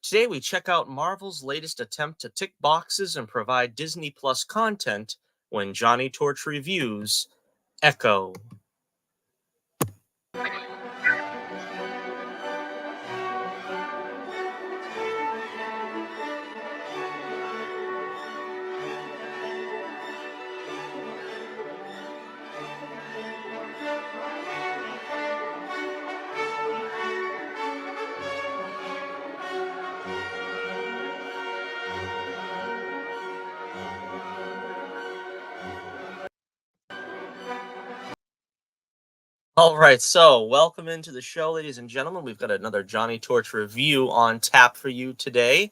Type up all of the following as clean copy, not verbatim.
Today we check out Marvel's latest attempt to tick boxes and provide Disney Plus content when Johnnie Torch Reviews Echo. All right, so welcome into the show, ladies and gentlemen. We've got another Johnnie Torch review on tap for you today.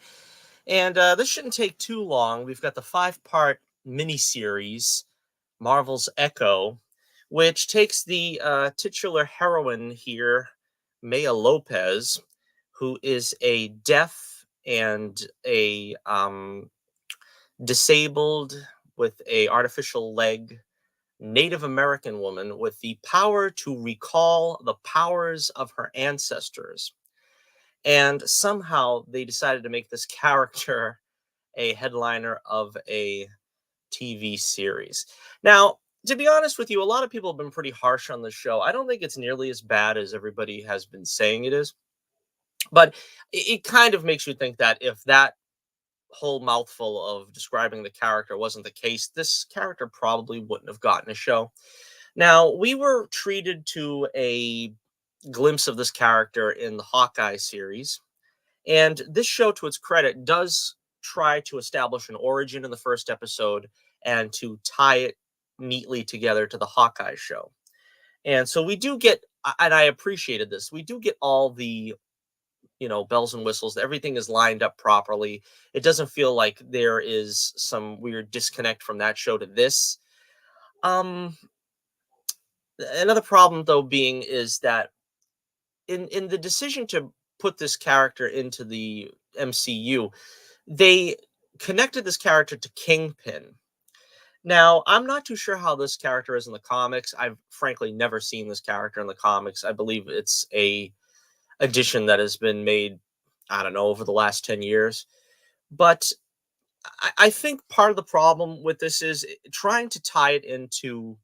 And this shouldn't take too long. We've got the five-part miniseries, Marvel's Echo, which takes the titular heroine here, Maya Lopez, who is a deaf and a disabled with a artificial leg Native American woman with the power to recall the powers of her ancestors. And somehow they decided to make this character a headliner of a TV series. Now, to be honest with you, a lot of people have been pretty harsh on the show. I don't think it's nearly as bad as everybody has been saying it is, but it kind of makes you think that if that whole mouthful of describing the character wasn't the case, this character probably wouldn't have gotten a show. Now, we were treated to a glimpse of this character in the Hawkeye series, and this show, to its credit, does try to establish an origin in the first episode and to tie it neatly together to the Hawkeye show. And so we do get, and I appreciated this, we do get all the bells and whistles. Everything is lined up properly. It doesn't feel like there is some weird disconnect from that show to this. Um, Another problem, though, being is that in the decision to put this character into the MCU, they connected this character to Kingpin. Now, I'm not too sure how this character is in the comics. I've frankly never seen this character in the comics. I believe it's a addition that has been made, I don't know, over the last 10 years. But I think part of the problem with this is trying to tie it into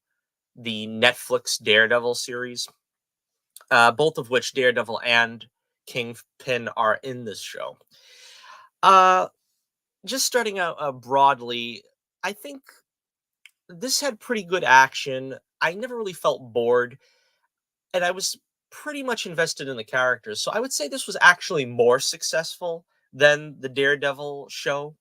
the Netflix Daredevil series, both of which Daredevil and Kingpin are in this show. Uh, just starting out broadly, I think this had pretty good action. I never really felt bored, and I was pretty much invested in the characters. So I would say this was actually more successful than the Daredevil show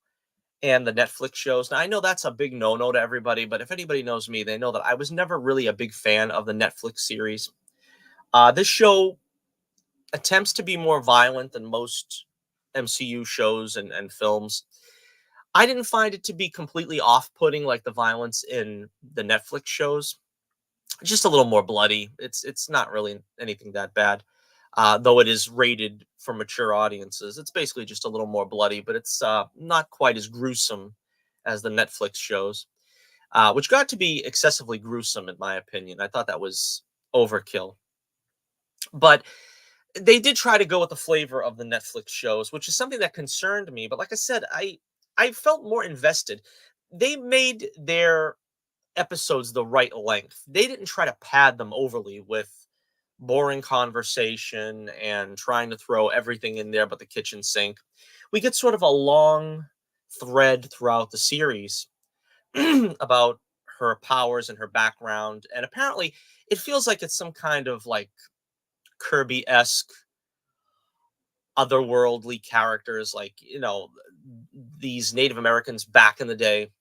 and the Netflix shows. Now, I know that's a big no-no to everybody, but if anybody knows me, they know that I was never really a big fan of the Netflix series. This show attempts to be more violent than most MCU shows and films. I didn't find it to be completely off-putting like the violence in the Netflix shows. Just a little more bloody. It's not really anything that bad, though it is rated for mature audiences. It's basically just a little more bloody, but it's not quite as gruesome as the Netflix shows, which got to be excessively gruesome in my opinion. I thought that was overkill, but they did try to go with the flavor of the Netflix shows, which is something that concerned me. But like I said, I felt more invested. They made their episodes the right length. They didn't try to pad them overly with boring conversation and trying to throw everything in there but the kitchen sink. We get sort of a long thread throughout the series about her powers and her background. And apparently, it feels like it's some kind of like Kirby esque otherworldly characters, like, these Native Americans back in the day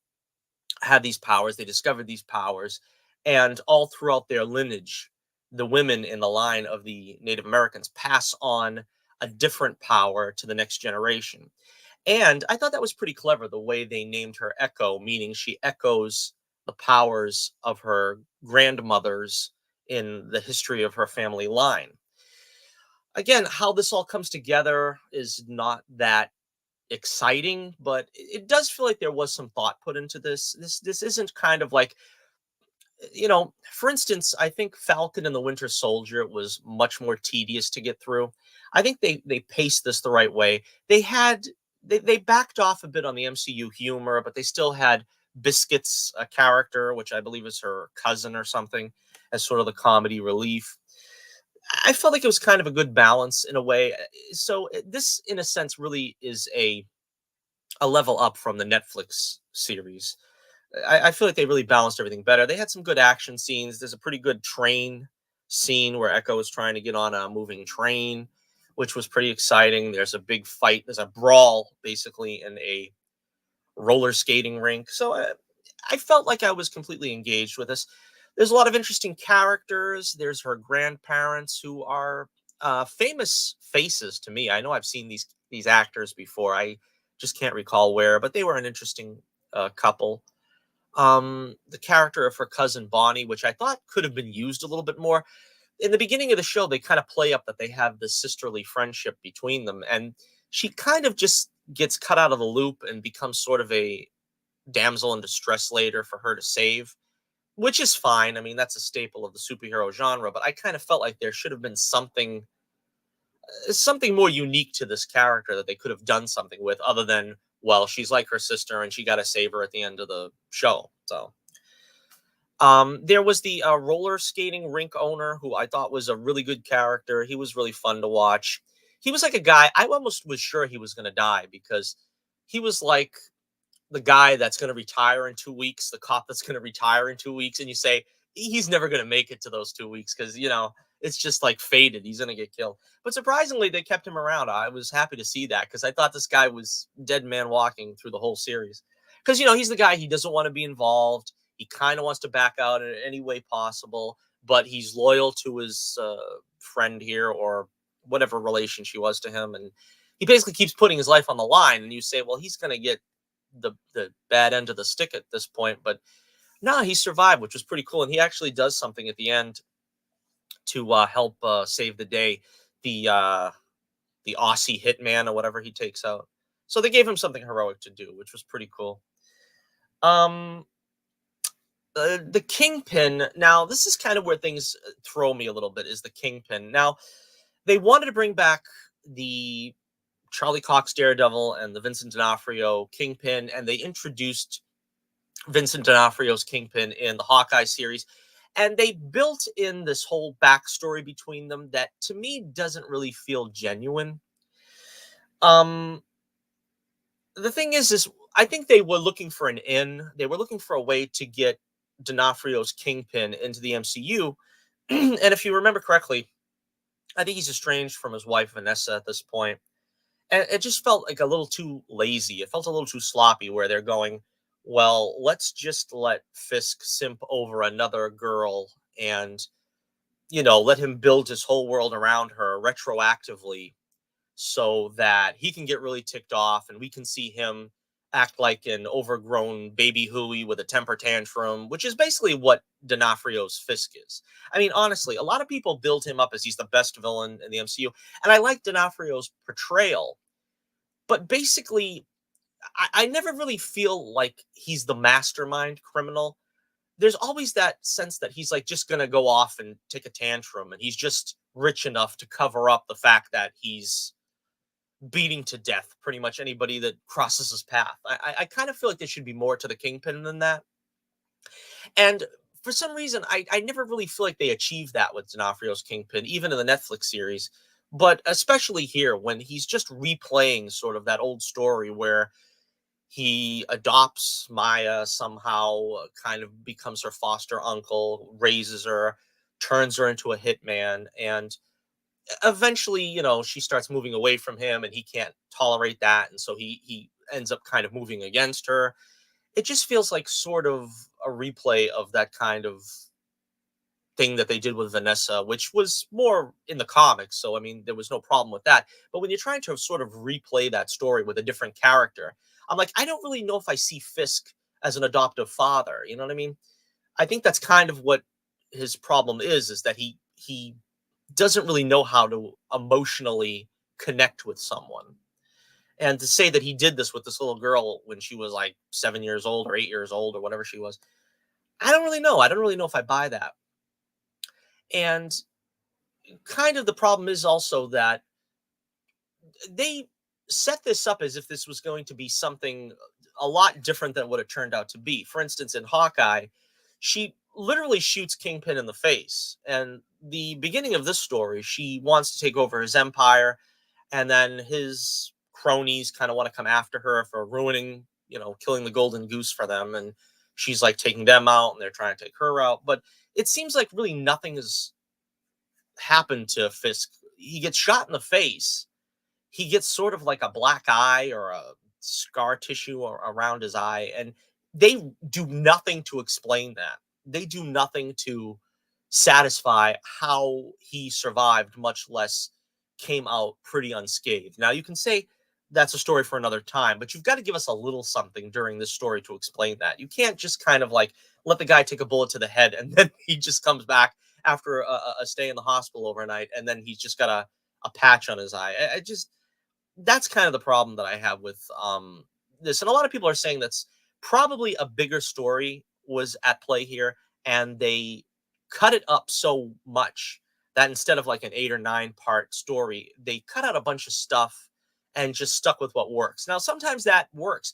had these powers, they discovered these powers, and all throughout their lineage, the women in the line of the Native Americans pass on a different power to the next generation. And I thought that was pretty clever the way they named her Echo, meaning she echoes the powers of her grandmothers in the history of her family line. Again, how this all comes together is not that exciting, but it does feel like there was some thought put into this. This isn't kind of like For instance, I think Falcon and the Winter Soldier was much more tedious to get through. I think they paced this the right way. They backed off a bit on the MCU humor, but they still had Biscuits, a character which I believe is her cousin or something, as sort of the comedy relief. I felt like it was kind of a good balance in a way. So this, in a sense, really is a level up from the Netflix series. I feel like they really balanced everything better. They had some good action scenes. There's a pretty good train scene where Echo is trying to get on a moving train, which was pretty exciting. There's a big fight. There's a brawl, basically, in a roller skating rink. So I felt like I was completely engaged with this. There's a lot of interesting characters. There's her grandparents who are famous faces to me. I know I've seen these actors before. I just can't recall where, but they were an interesting couple. The character of her cousin Bonnie, which I thought could have been used a little bit more. In the beginning of the show, they kind of play up that they have this sisterly friendship between them, and she kind of just gets cut out of the loop and becomes sort of a damsel in distress later for her to save, which is fine. I mean, that's a staple of the superhero genre, but I kind of felt like there should have been something more unique to this character that they could have done something with other than, well, she's like her sister and she got to save her at the end of the show. So there was the roller skating rink owner who I thought was a really good character. He was really fun to watch. He was like a guy I almost was sure he was going to die because he was like the guy that's going to retire in 2 weeks, the cop that's going to retire in 2 weeks, and you say he's never going to make it to those 2 weeks because it's just like fated. He's going to get killed. But surprisingly, they kept him around. I was happy to see that because I thought this guy was dead man walking through the whole series. Because he's the guy, he doesn't want to be involved. He kind of wants to back out in any way possible, but he's loyal to his friend here or whatever relation she was to him, and he basically keeps putting his life on the line. And you say, well, he's going to get the bad end of the stick at this point, but no, he survived, which was pretty cool. And he actually does something at the end to help save the day. The Aussie hitman or whatever he takes out. So they gave him something heroic to do, which was pretty cool. Um, the Kingpin. Now, this is kind of where things throw me a little bit. Is the Kingpin? Now, they wanted to bring back the Charlie Cox Daredevil and the Vincent D'Onofrio Kingpin, and they introduced Vincent D'Onofrio's Kingpin in the Hawkeye series. And they built in this whole backstory between them that to me doesn't really feel genuine. Um, the thing is I think they were looking for an in. They were looking for a way to get D'Onofrio's Kingpin into the MCU. And if you remember correctly, I think he's estranged from his wife Vanessa at this point. And it just felt like a little too lazy. It felt a little too sloppy where they're going, well, let's just let Fisk simp over another girl and, let him build his whole world around her retroactively so that he can get really ticked off and we can see him act like an overgrown baby hooey with a temper tantrum, which is basically what D'Onofrio's Fisk is. I mean, honestly, a lot of people build him up as he's the best villain in the MCU, and I like D'Onofrio's portrayal, but basically, I never really feel like he's the mastermind criminal. There's always that sense that he's like just going to go off and take a tantrum, and he's just rich enough to cover up the fact that he's beating to death pretty much anybody that crosses his path. I kind of feel like there should be more to the Kingpin than that. And for some reason, I never really feel like they achieved that with D'Onofrio's Kingpin, even in the Netflix series. But especially here, when he's just replaying sort of that old story where he adopts Maya somehow, kind of becomes her foster uncle, raises her, turns her into a hitman, and eventually, she starts moving away from him and he can't tolerate that. And so he ends up kind of moving against her. It just feels like sort of a replay of that kind of thing that they did with Vanessa, which was more in the comics. So, I mean, there was no problem with that. But when you're trying to sort of replay that story with a different character, I'm like, I don't really know if I see Fisk as an adoptive father. You know what I mean? I think that's kind of what his problem is that he doesn't really know how to emotionally connect with someone. And to say that he did this with this little girl when she was like 7 years old or 8 years old or whatever she was, I don't really know. I don't really know if I buy that. And kind of the problem is also that they set this up as if this was going to be something a lot different than what it turned out to be. For instance, in Hawkeye, she literally shoots Kingpin in the face. And the beginning of this story, she wants to take over his empire, and then his cronies kind of want to come after her for ruining, killing the golden goose for them. And she's like taking them out, and they're trying to take her out. But it seems like really nothing has happened to Fisk. He gets shot in the face, he gets sort of like a black eye or a scar tissue around his eye, and they do nothing to explain that. They do nothing to satisfy how he survived, much less came out pretty unscathed. Now, you can say that's a story for another time, but you've got to give us a little something during this story to explain that. You can't just kind of like let the guy take a bullet to the head and then he just comes back after a stay in the hospital overnight, and then he's just got a patch on his eye. I just That's kind of the problem that I have with this. And a lot of people are saying that's probably a bigger story was at play here, and they cut it up so much that instead of like an 8 or 9 part story, they cut out a bunch of stuff and just stuck with what works. Now, sometimes that works.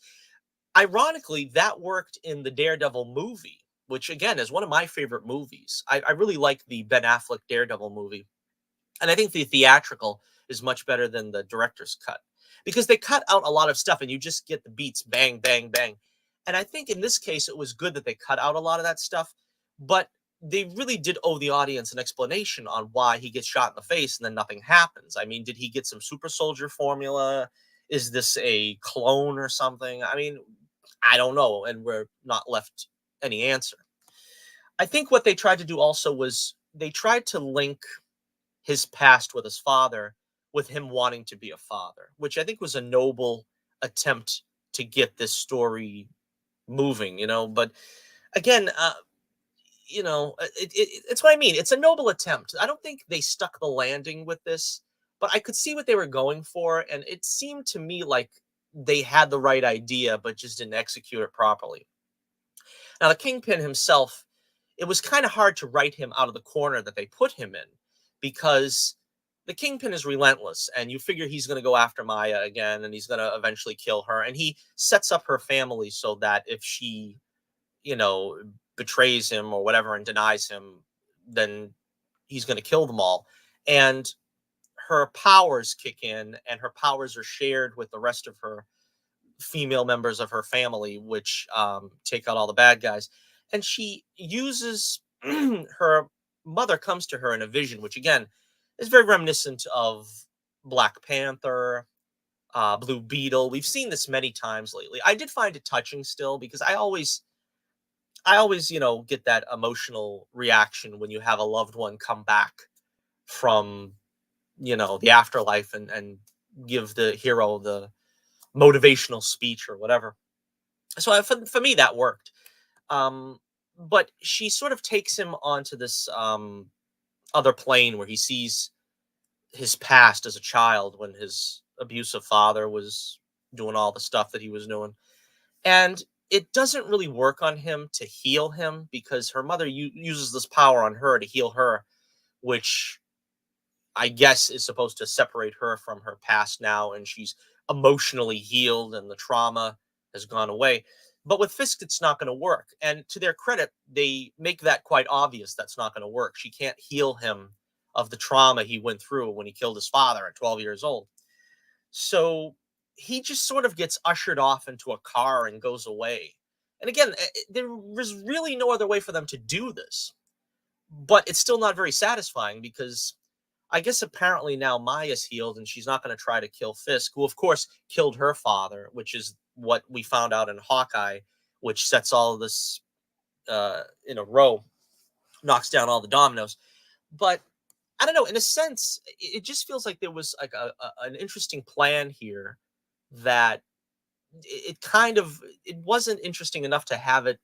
Ironically, that worked in the Daredevil movie, which again is one of my favorite movies. I really like the Ben Affleck Daredevil movie, and I think the theatrical is much better than the director's cut because they cut out a lot of stuff and you just get the beats bang, bang, bang. And I think in this case, it was good that they cut out a lot of that stuff, but they really did owe the audience an explanation on why he gets shot in the face and then nothing happens. I mean, did he get some super soldier formula? Is this a clone or something? I mean, I don't know. And we're not left any answer. I think what they tried to do also was they tried to link his past with his father, with him wanting to be a father, which I think was a noble attempt to get this story moving. But again, it's what I mean. It's a noble attempt. I don't think they stuck the landing with this, but I could see what they were going for, and it seemed to me like they had the right idea, but just didn't execute it properly. Now, the Kingpin himself, it was kind of hard to write him out of the corner that they put him in because the Kingpin is relentless, and you figure he's going to go after Maya again, and he's going to eventually kill her. And he sets up her family so that if she, you know, betrays him or whatever and denies him, then he's going to kill them all. And her powers kick in, and her powers are shared with the rest of her female members of her family, which take out all the bad guys. And she uses her mother comes to her in a vision, which again is very reminiscent of Black Panther, Blue Beetle. We've seen this many times lately. I did find it touching still because I always, get that emotional reaction when you have a loved one come back from, the afterlife and give the hero the motivational speech or whatever. So for me, that worked. Um, but she sort of takes him onto this other plane where he sees his past as a child when his abusive father was doing all the stuff that he was doing. And it doesn't really work on him to heal him because her mother uses this power on her to heal her, which I guess is supposed to separate her from her past now, and she's emotionally healed and the trauma has gone away. But with Fisk, it's not going to work. And to their credit, they make that quite obvious that's not going to work. She can't heal him of the trauma he went through when he killed his father at 12 years old. So he just sort of gets ushered off into a car and goes away. And again, there was really no other way for them to do this. But it's still not very satisfying because I guess apparently now Maya's healed and she's not going to try to kill Fisk, who of course killed her father, which is what we found out in Hawkeye, which sets all of this in a row, knocks down all the dominoes. But I don't know. In a sense, it just feels like there was like an interesting plan here that it kind of it wasn't interesting enough to have it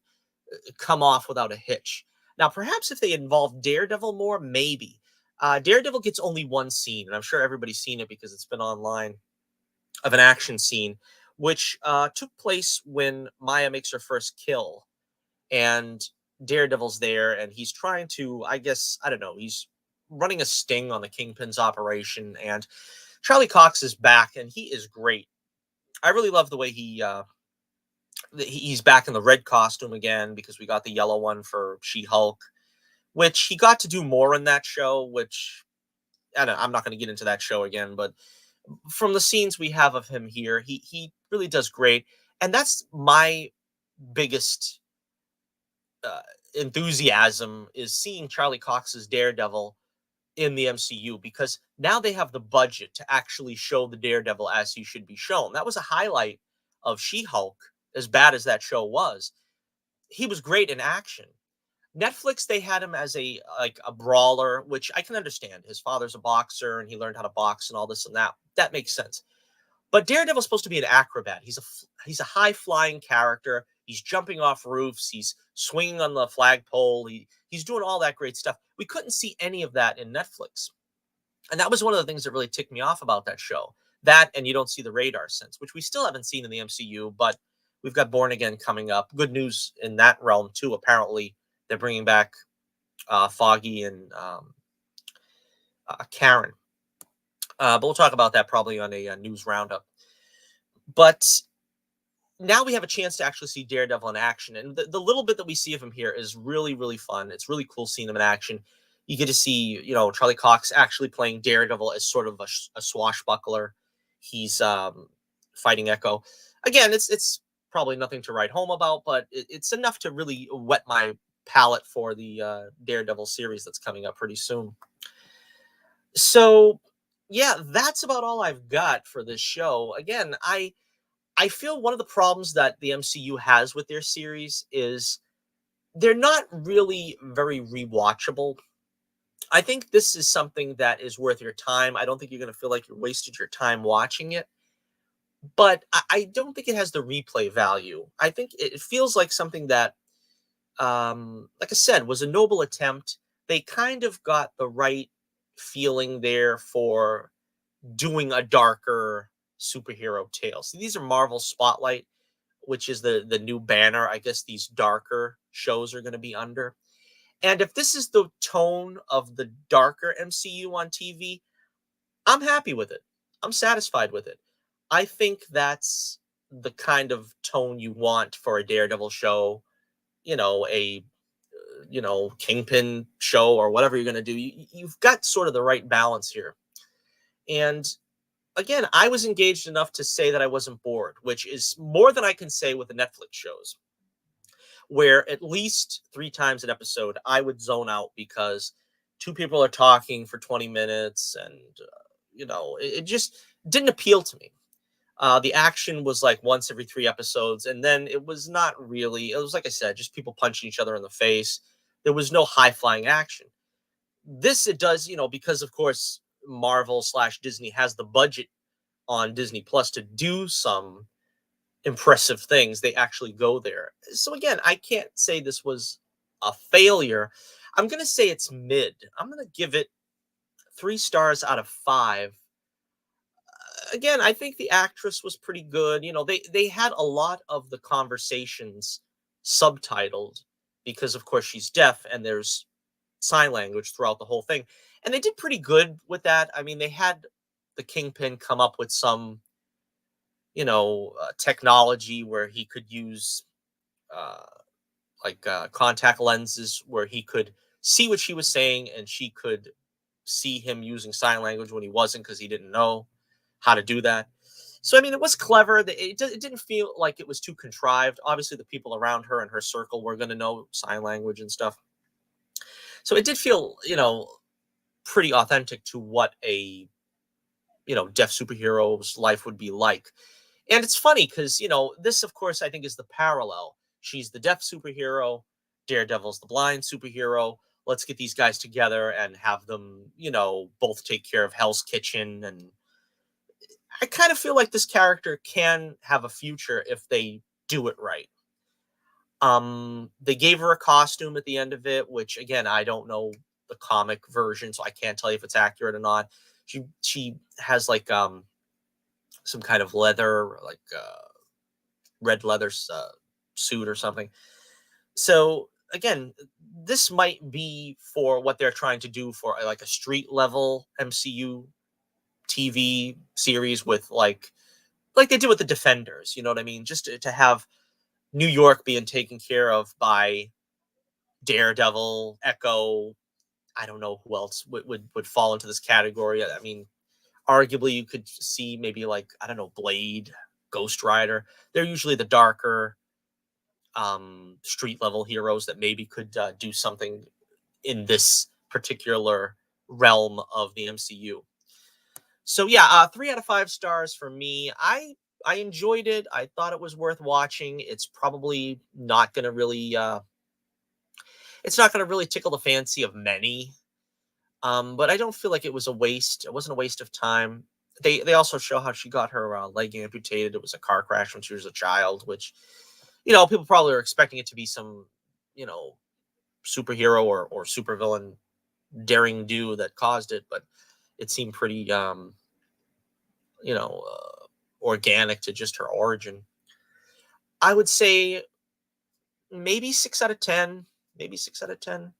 come off without a hitch. Now, perhaps if they involved Daredevil more, maybe. Daredevil gets only one scene, and I'm sure everybody's seen it because it's been online, of an action scene, which took place when Maya makes her first kill. And Daredevil's there, and he's trying to, I guess, I don't know, he's running a sting on the Kingpin's operation, and Charlie Cox is back, and he is great. I really love the way he's back in the red costume again, because we got the yellow one for She-Hulk, which he got to do more in that show, which I'm not going to get into that show again, but from the scenes we have of him here, he really does great. And that's my biggest uh, enthusiasm, is seeing Charlie Cox's Daredevil in the MCU, because now they have the budget to actually show the Daredevil as he should be shown. That was a highlight of She-Hulk, as bad as that show was. He was great in action. Netflix, they had him as a brawler, which I can understand. His father's a boxer and he learned how to box and all this and that. That makes sense. But Daredevil's supposed to be an acrobat. He's a high flying character. He's jumping off roofs. He's swinging on the flagpole. He's doing all that great stuff. We couldn't see any of that in Netflix, and that was one of the things that really ticked me off about that show. That, and you don't see the radar sense, which we still haven't seen in the MCU. But we've got Born Again coming up. Good news in that realm too. Apparently, they're bringing back Foggy and Karen. But we'll talk about that probably on a news roundup. But now we have a chance to actually see Daredevil in action. And the little bit that we see of him here is really, really fun. It's really cool seeing him in action. You get to see, Charlie Cox actually playing Daredevil as sort of a swashbuckler. He's fighting Echo. Again, it's probably nothing to write home about, but it's enough to really whet my palate for the Daredevil series that's coming up pretty soon. So, yeah, that's about all I've got for this show. Again, I feel one of the problems that the MCU has with their series is they're not really very rewatchable. I think this is something that is worth your time. I don't think you're going to feel like you wasted your time watching it, but I don't think it has the replay value. I think it feels like something that, like I said, was a noble attempt. They kind of got the right feeling there for doing a darker superhero tale. So these are Marvel Spotlight, which is the new banner. I guess these darker shows are going to be under. And if this is the tone of the darker MCU on TV, I'm happy with it. I'm satisfied with it. I think that's the kind of tone you want for a Daredevil show, a Kingpin show, or whatever you're going to do. You've got sort of the right balance here. And again, I was engaged enough to say that I wasn't bored, which is more than I can say with the Netflix shows, where at least 3 times an episode, I would zone out because 2 people are talking for 20 minutes, and, it just didn't appeal to me. The action was like once every 3 episodes, and then it was not really, it was, like I said, just people punching each other in the face. There was no high flying action. This, it does, because of course, Marvel/Disney has the budget on Disney Plus to do some impressive things. They actually go there. So again, I can't say this was a failure. I'm going to say it's mid. I'm going to give it 3 stars out of 5. Again, I think the actress was pretty good. They had a lot of the conversations subtitled because of course she's deaf and there's sign language throughout the whole thing. And they did pretty good with that. I mean, they had the Kingpin come up with some technology where he could use uh, contact lenses where he could see what she was saying, and she could see him using sign language when he wasn't, because he didn't know how to do that. So, I mean, it was clever. It didn't feel like it was too contrived. Obviously, the people around her and her circle were going to know sign language and stuff. So it did feel, pretty authentic to what a, deaf superhero's life would be like. And it's funny because, this, of course, I think is the parallel. She's the deaf superhero. Daredevil's the blind superhero. Let's get these guys together and have them, both take care of Hell's Kitchen. And I kind of feel like this character can have a future if they do it right. They gave her a costume at the end of it, which, again, I don't know the comic version, so I can't tell you if it's accurate or not. She has some kind of leather, red leather suit or something. So again, this might be for what they're trying to do for like a street level MCU TV series with like they did with the Defenders. You know what I mean? Just to have New York being taken care of by Daredevil, Echo. I don't know who else would fall into this category. I mean, arguably you could see maybe like, I don't know, Blade, Ghost Rider. They're usually the darker street level heroes that maybe could do something in this particular realm of the MCU. So yeah, 3 out of 5 stars for me. I enjoyed it. I thought it was worth watching. It's probably not going to really it's not going to really tickle the fancy of many. But I don't feel like it was a waste. It wasn't a waste of time. They also show how she got her leg amputated. It was a car crash when she was a child, which, people probably are expecting it to be some, you know, superhero or supervillain daring do that caused it, but it seemed pretty you know, organic to just her origin. I would say maybe 6 out of 10, maybe 6 out of 10,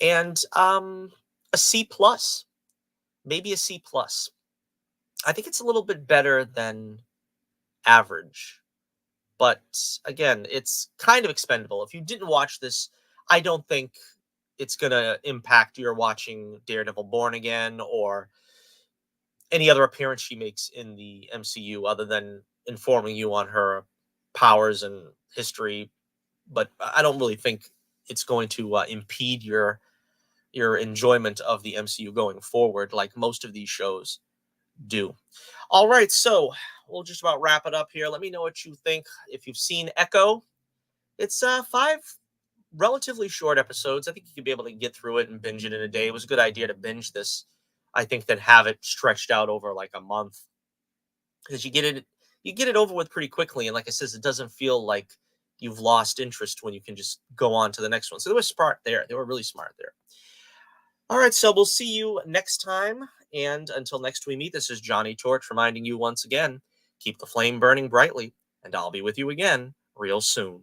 and a C plus, maybe a C plus. I think it's a little bit better than average, but again, it's kind of expendable. If you didn't watch this, I don't think it's gonna impact your watching Daredevil Born Again or any other appearance she makes in the MCU, other than informing you on her powers and history. But I don't really think it's going to impede your enjoyment of the MCU going forward, like most of these shows do. All right, so we'll just about wrap it up here. Let me know what you think. If you've seen Echo, it's 5 relatively short episodes. I think you could be able to get through it and binge it in a day. It was a good idea to binge this, I think, than have it stretched out over like a month, because you get it over with pretty quickly. And like I says, it doesn't feel like you've lost interest when you can just go on to the next one. So they were smart there. They were really smart there. All right, so we'll see you next time. And until next we meet, this is Johnnie Torch reminding you once again, keep the flame burning brightly, and I'll be with you again real soon.